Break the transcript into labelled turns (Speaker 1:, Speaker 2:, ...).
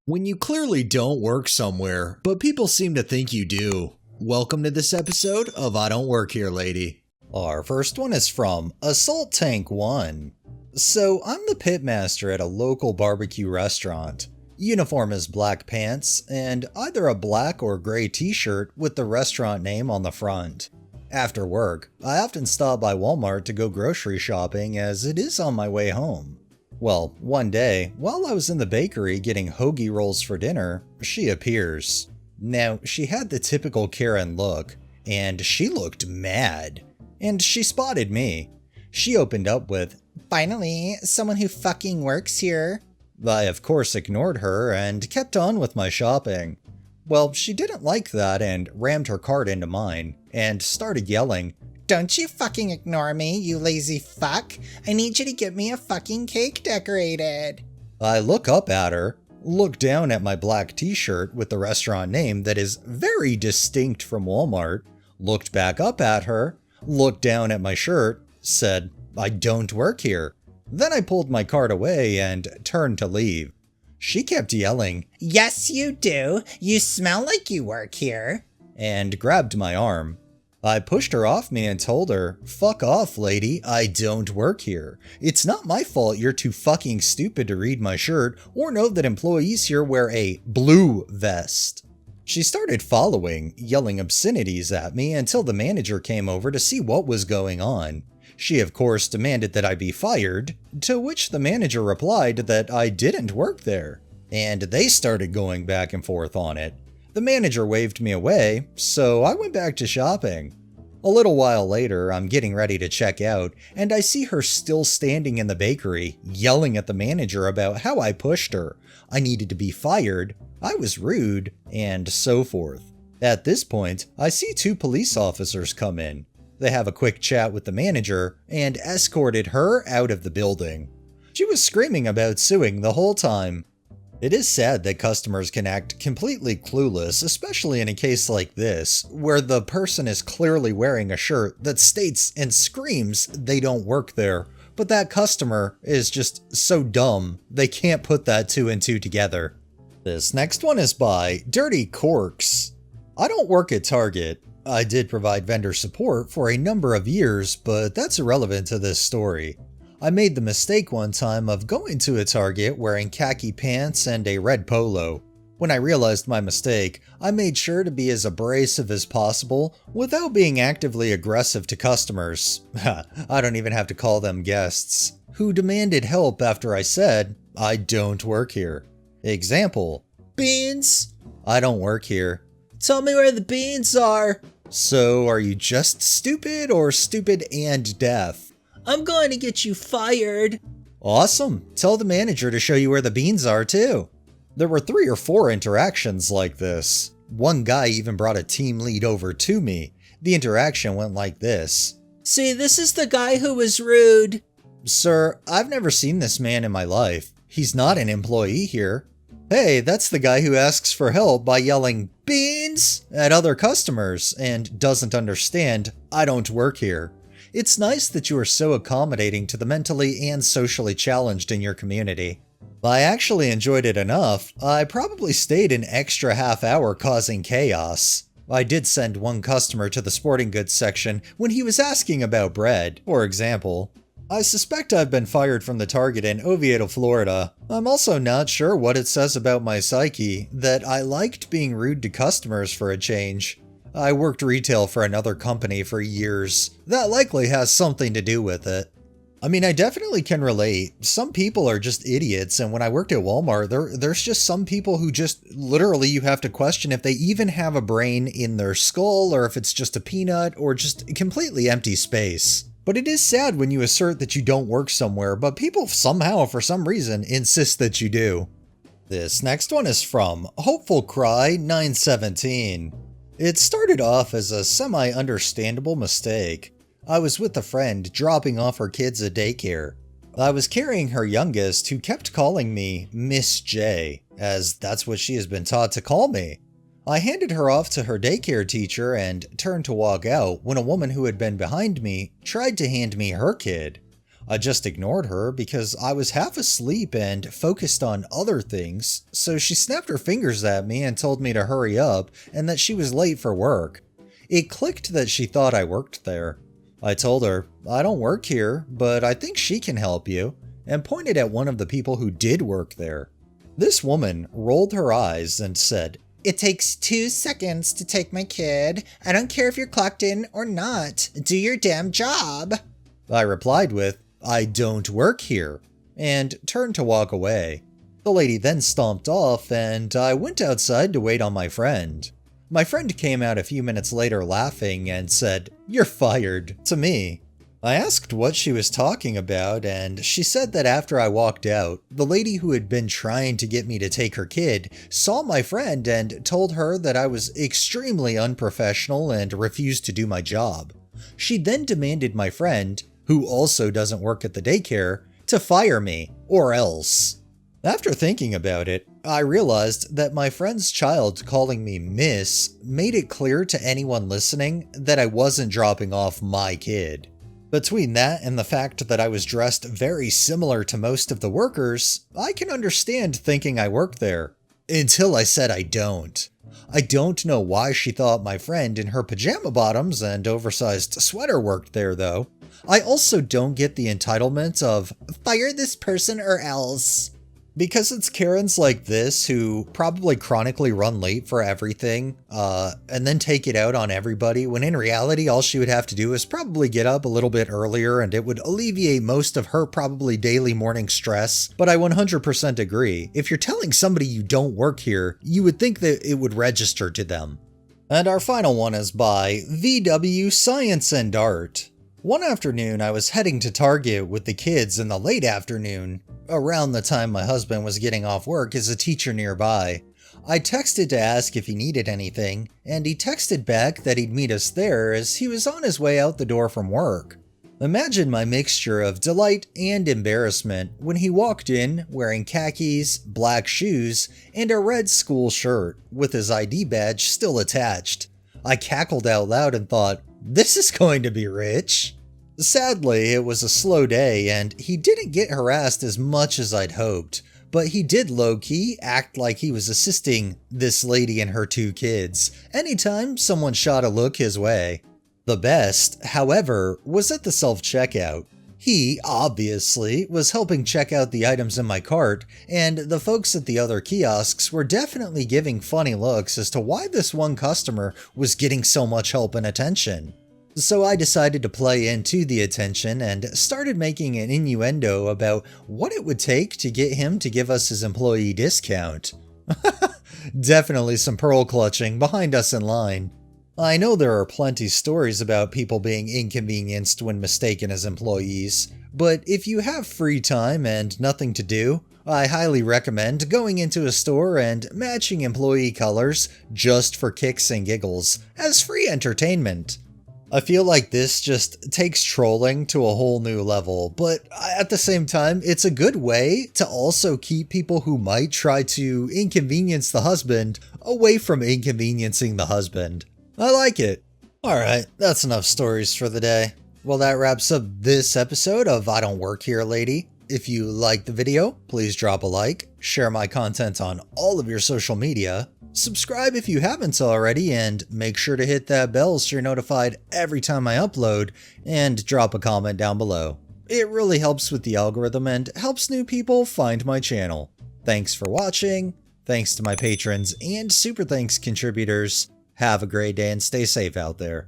Speaker 1: When you clearly don't work somewhere, but people seem to think you do. Welcome to this episode of I Don't Work Here, Lady. Our first one is from Assault Tank 1. So, I'm the pitmaster at a local barbecue restaurant. Uniform is black pants, and either a black or gray t-shirt with the restaurant name on the front. After work, I often stop by Walmart to go grocery shopping as it is on my way home. Well, one day, while I was in the bakery getting hoagie rolls for dinner, she appears. Now, she had the typical Karen look, and she looked mad. And she spotted me. She opened up with, "Finally, someone who fucking works here." I of course ignored her and kept on with my shopping. Well, she didn't like that and rammed her cart into mine, and started yelling, "Don't you fucking ignore me, you lazy fuck. I need you to get me a fucking cake decorated." I look up at her, look down at my black t-shirt with the restaurant name that is very distinct from Walmart, looked back up at her, looked down at my shirt, said, "I don't work here." Then I pulled my cart away and turned to leave. She kept yelling, "Yes, you do. You smell like you work here," and grabbed my arm. I pushed her off me and told her, "Fuck off, lady, I don't work here. It's not my fault you're too fucking stupid to read my shirt or know that employees here wear a blue vest." She started following, yelling obscenities at me until the manager came over to see what was going on. She of course demanded that I be fired, to which the manager replied that I didn't work there, and they started going back and forth on it. The manager waved me away, so I went back to shopping. A little while later, I'm getting ready to check out, and I see her still standing in the bakery, yelling at the manager about how I pushed her, I needed to be fired, I was rude, and so forth. At this point, I see two police officers come in. They have a quick chat with the manager, and escorted her out of the building. She was screaming about suing the whole time. It is sad that customers can act completely clueless, especially in a case like this, where the person is clearly wearing a shirt that states and screams they don't work there, but that customer is just so dumb they can't put that two and two together. This next one is by Dirty Corks. I don't work at Target. I did provide vendor support for a number of years, but that's irrelevant to this story. I made the mistake one time of going to a Target wearing khaki pants and a red polo. When I realized my mistake, I made sure to be as abrasive as possible without being actively aggressive to customers. I don't even have to call them guests, who demanded help after I said, "I don't work here." Example, "Beans? I don't work here. Tell me where the beans are." "So are you just stupid or stupid and deaf?" "I'm going to get you fired." "Awesome. Tell the manager to show you where the beans are too." There were 3 or 4 interactions like this. One guy even brought a team lead over to me. The interaction went like this. "See, this is the guy who was rude." "Sir, I've never seen this man in my life. He's not an employee here." "Hey, that's the guy who asks for help by yelling 'beans' at other customers and doesn't understand I don't work here. It's nice that you are so accommodating to the mentally and socially challenged in your community." I actually enjoyed it enough, I probably stayed an extra half hour causing chaos. I did send one customer to the sporting goods section when he was asking about bread, for example. I suspect I've been fired from the Target in Oviedo, Florida. I'm also not sure what it says about my psyche that I liked being rude to customers for a change. I worked retail for another company for years. That likely has something to do with it. I mean, I definitely can relate. Some people are just idiots, and when I worked at Walmart, there's just some people who just literally you have to question if they even have a brain in their skull or if it's just a peanut or just completely empty space. But it is sad when you assert that you don't work somewhere, but people somehow, for some reason, insist that you do. This next one is from Hopeful Cry 917. It started off as a semi-understandable mistake. I was with a friend dropping off her kids at daycare. I was carrying her youngest, who kept calling me Miss J, as that's what she has been taught to call me. I handed her off to her daycare teacher and turned to walk out when a woman who had been behind me tried to hand me her kid. I just ignored her because I was half asleep and focused on other things, so she snapped her fingers at me and told me to hurry up and that she was late for work. It clicked that she thought I worked there. I told her, I don't work here, but I think she can help you, and pointed at one of the people who did work there. This woman rolled her eyes and said, "It takes 2 seconds to take my kid. I don't care if you're clocked in or not. Do your damn job." I replied with, "I don't work here," and turned to walk away. The lady then stomped off, and I went outside to wait on my friend. My friend came out a few minutes later laughing and said, "You're fired," to me. I asked what she was talking about, and she said that after I walked out, the lady who had been trying to get me to take her kid saw my friend and told her that I was extremely unprofessional and refused to do my job. She then demanded my friend, who also doesn't work at the daycare, to fire me, or else. After thinking about it, I realized that my friend's child calling me Miss made it clear to anyone listening that I wasn't dropping off my kid. Between that and the fact that I was dressed very similar to most of the workers, I can understand thinking I worked there. Until I said I don't. I don't know why she thought my friend in her pajama bottoms and oversized sweater worked there though. I also don't get the entitlement of, "Fire this person or else." Because it's Karens like this who probably chronically run late for everything, and then take it out on everybody, when in reality all she would have to do is probably get up a little bit earlier and it would alleviate most of her probably daily morning stress. But I 100% agree, if you're telling somebody you don't work here, you would think that it would register to them. And our final one is by VW Science and Art. One afternoon, I was heading to Target with the kids in the late afternoon, around the time my husband was getting off work as a teacher nearby. I texted to ask if he needed anything, and he texted back that he'd meet us there as he was on his way out the door from work. Imagine my mixture of delight and embarrassment when he walked in wearing khakis, black shoes, and a red school shirt, with his ID badge still attached. I cackled out loud and thought, this is going to be rich. Sadly, it was a slow day and he didn't get harassed as much as I'd hoped, but he did low-key act like he was assisting this lady and her 2 kids anytime someone shot a look his way. The best, however, was at the self-checkout. He, obviously, was helping check out the items in my cart, and the folks at the other kiosks were definitely giving funny looks as to why this one customer was getting so much help and attention. So I decided to play into the attention and started making an innuendo about what it would take to get him to give us his employee discount. Definitely some pearl clutching behind us in line. I know there are plenty stories about people being inconvenienced when mistaken as employees, but if you have free time and nothing to do, I highly recommend going into a store and matching employee colors just for kicks and giggles as free entertainment. I feel like this just takes trolling to a whole new level, but at the same time, it's a good way to also keep people who might try to inconvenience the husband away from inconveniencing the husband. I like it. Alright, that's enough stories for the day. Well, that wraps up this episode of I Don't Work Here, Lady. If you liked the video, please drop a like, share my content on all of your social media, subscribe if you haven't already, and make sure to hit that bell so you're notified every time I upload, and drop a comment down below. It really helps with the algorithm and helps new people find my channel. Thanks for watching, thanks to my patrons and super thanks contributors. Have a great day and stay safe out there.